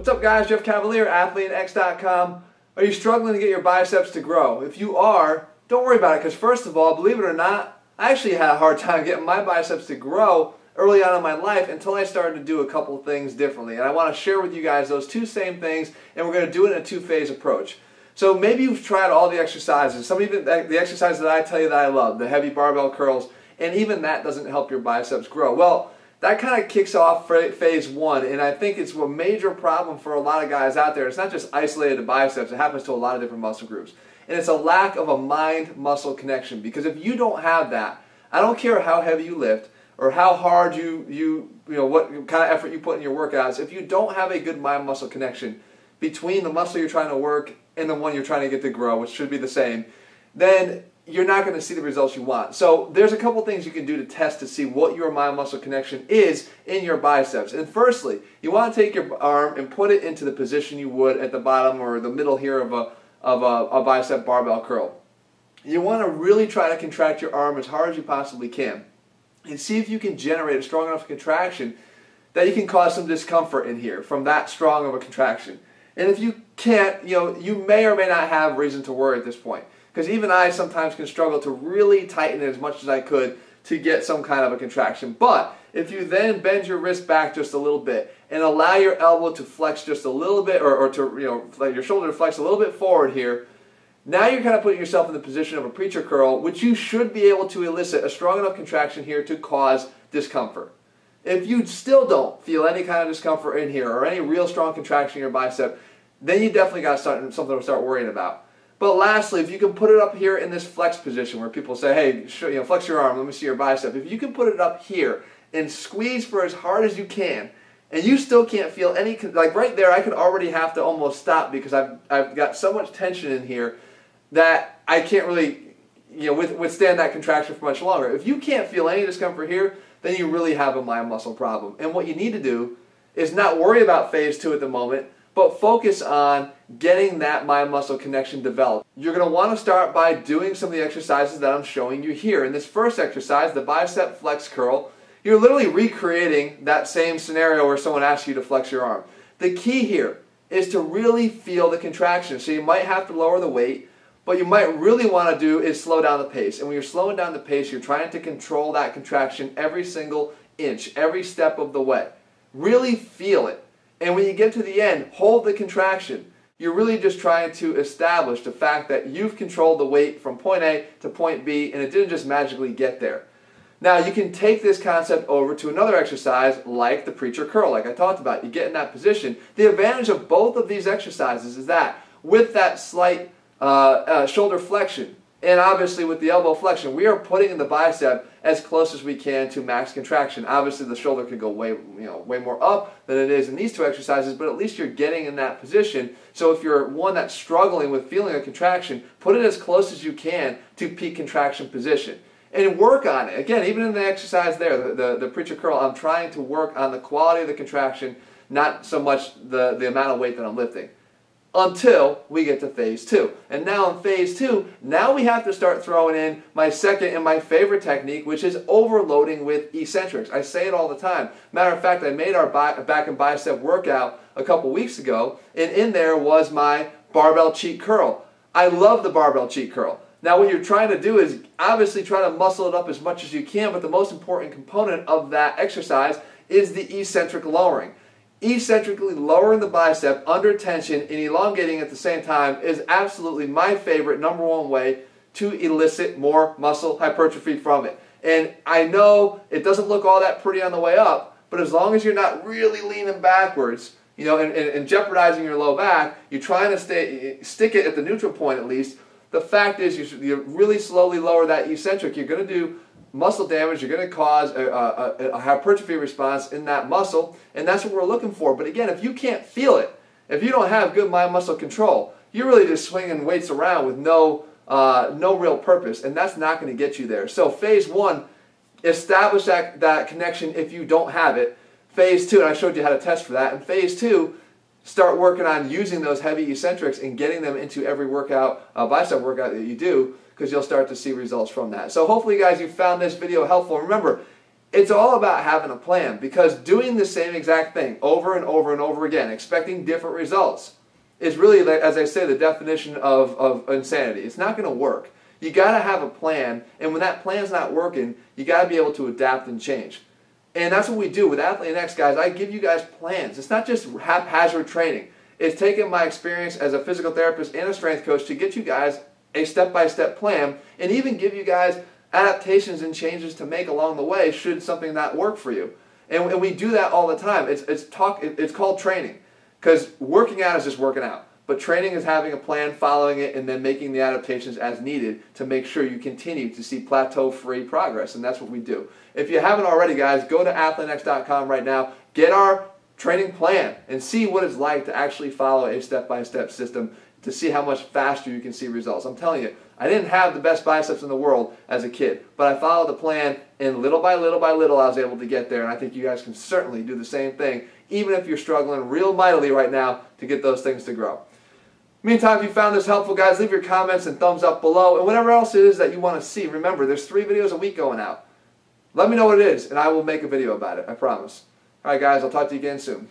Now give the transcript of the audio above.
What's up guys, Jeff Cavalier, ATHLEAN-X.com. Are you struggling to get your biceps to grow? If you are, don't worry about it, because first of all, believe it or not, I actually had a hard time getting my biceps to grow early on in my life until I started to do a couple of things differently. And I want to share with you guys those two same things, and we're going to do it in a two-phase approach. So maybe you've tried all the exercises, some of the exercises that I tell you that I love, the heavy barbell curls, and even that doesn't help your biceps grow. Well, that kind of kicks off phase one, and I think it's a major problem for a lot of guys out there. It's not just isolated to biceps, it happens to a lot of different muscle groups. And it's a lack of a mind-muscle connection, because if you don't have that, I don't care how heavy you lift or how hard you know what kind of effort you put in your workouts, if you don't have a good mind-muscle connection between the muscle you're trying to work and the one you're trying to get to grow, which should be the same, then you're not going to see the results you want. So there's a couple things you can do to test to see what your mind-muscle connection is in your biceps. And firstly, you want to take your arm and put it into the position you would at the bottom or the middle here of a bicep barbell curl. You want to really try to contract your arm as hard as you possibly can and see if you can generate a strong enough contraction that you can cause some discomfort in here from that strong of a contraction. And if you can't, you may or may not have reason to worry at this point. Because even I sometimes can struggle to really tighten it as much as I could to get some kind of a contraction. But if you then bend your wrist back just a little bit and allow your elbow to flex just a little bit, or to let your shoulder to flex a little bit forward here, now you're kind of putting yourself in the position of a preacher curl, which you should be able to elicit a strong enough contraction here to cause discomfort. If you still don't feel any kind of discomfort in here or any real strong contraction in your bicep, then you definitely got something to start worrying about. But lastly, if you can put it up here in this flex position where people say, hey, flex your arm, let me see your bicep. If you can put it up here and squeeze for as hard as you can, and you still can't feel any, like right there, I could already have to almost stop because I've got so much tension in here that I can't really withstand that contraction for much longer. If you can't feel any discomfort here, then you really have a mind muscle problem. And what you need to do is not worry about phase two at the moment, but focus on getting that mind-muscle connection developed. You're going to want to start by doing some of the exercises that I'm showing you here. In this first exercise, the bicep flex curl, you're literally recreating that same scenario where someone asks you to flex your arm. The key here is to really feel the contraction. So you might have to lower the weight, but you might really want to do is slow down the pace. And when you're slowing down the pace, you're trying to control that contraction every single inch, every step of the way. Really feel it. And when you get to the end, hold the contraction. You're really just trying to establish the fact that you've controlled the weight from point A to point B, and it didn't just magically get there. Now, you can take this concept over to another exercise like the preacher curl, like I talked about. You get in that position. The advantage of both of these exercises is that with that slight shoulder flexion, and obviously with the elbow flexion, we are putting in the bicep as close as we can to max contraction. Obviously the shoulder could go way more up than it is in these two exercises, but at least you're getting in that position. So if you're one that's struggling with feeling a contraction, put it as close as you can to peak contraction position. And work on it. Again, even in the exercise there, the preacher curl, I'm trying to work on the quality of the contraction, not so much the amount of weight that I'm lifting, until we get to phase two. And now in phase two, now we have to start throwing in my second and my favorite technique, which is overloading with eccentrics. I say it all the time. Matter of fact, I made our back and bicep workout a couple weeks ago, and in there was my barbell cheek curl. I love the barbell cheek curl. Now what you're trying to do is obviously try to muscle it up as much as you can, but the most important component of that exercise is the eccentric lowering. Eccentrically lowering the bicep under tension and elongating at the same time is absolutely my favorite #1 way to elicit more muscle hypertrophy from it. And I know it doesn't look all that pretty on the way up, but as long as you're not really leaning backwards, and jeopardizing your low back, you're trying to stick it at the neutral point at least. The fact is you really slowly lower that eccentric. You're going to do muscle damage, you're going to cause a hypertrophy response in that muscle, and that's what we're looking for. But again, if you can't feel it, if you don't have good mind-muscle control, you're really just swinging weights around with no real purpose, and that's not going to get you there. So phase one, establish that connection if you don't have it. Phase two, and I showed you how to test for that. And phase two, start working on using those heavy eccentrics and getting them into every workout, bicep workout that you do, because you'll start to see results from that. So hopefully guys, you found this video helpful. Remember, It's all about having a plan, because doing the same exact thing over and over and over again, expecting different results, is really, as I say, the definition of insanity. It's not going to work. You got to have a plan, and when that plan's not working, you got to be able to adapt and change. And that's what we do with ATHLEAN-X, guys. I give you guys plans. It's not just haphazard training. It's taking my experience as a physical therapist and a strength coach to get you guys a step-by-step plan, and even give you guys adaptations and changes to make along the way should something not work for you. And we do that all the time. It's called training, because working out is just working out. But training is having a plan, following it, and then making the adaptations as needed to make sure you continue to see plateau-free progress, and that's what we do. If you haven't already, guys, go to ATHLEAN-X.com right now, get our training plan, and see what it's like to actually follow a step-by-step system to see how much faster you can see results. I'm telling you, I didn't have the best biceps in the world as a kid, but I followed the plan, and little by little by little I was able to get there, and I think you guys can certainly do the same thing, even if you're struggling real mightily right now to get those things to grow. Meantime, if you found this helpful, guys, leave your comments and thumbs up below, and whatever else it is that you want to see. Remember, there's 3 videos a week going out. Let me know what it is, and I will make a video about it, I promise. All right, guys, I'll talk to you again soon.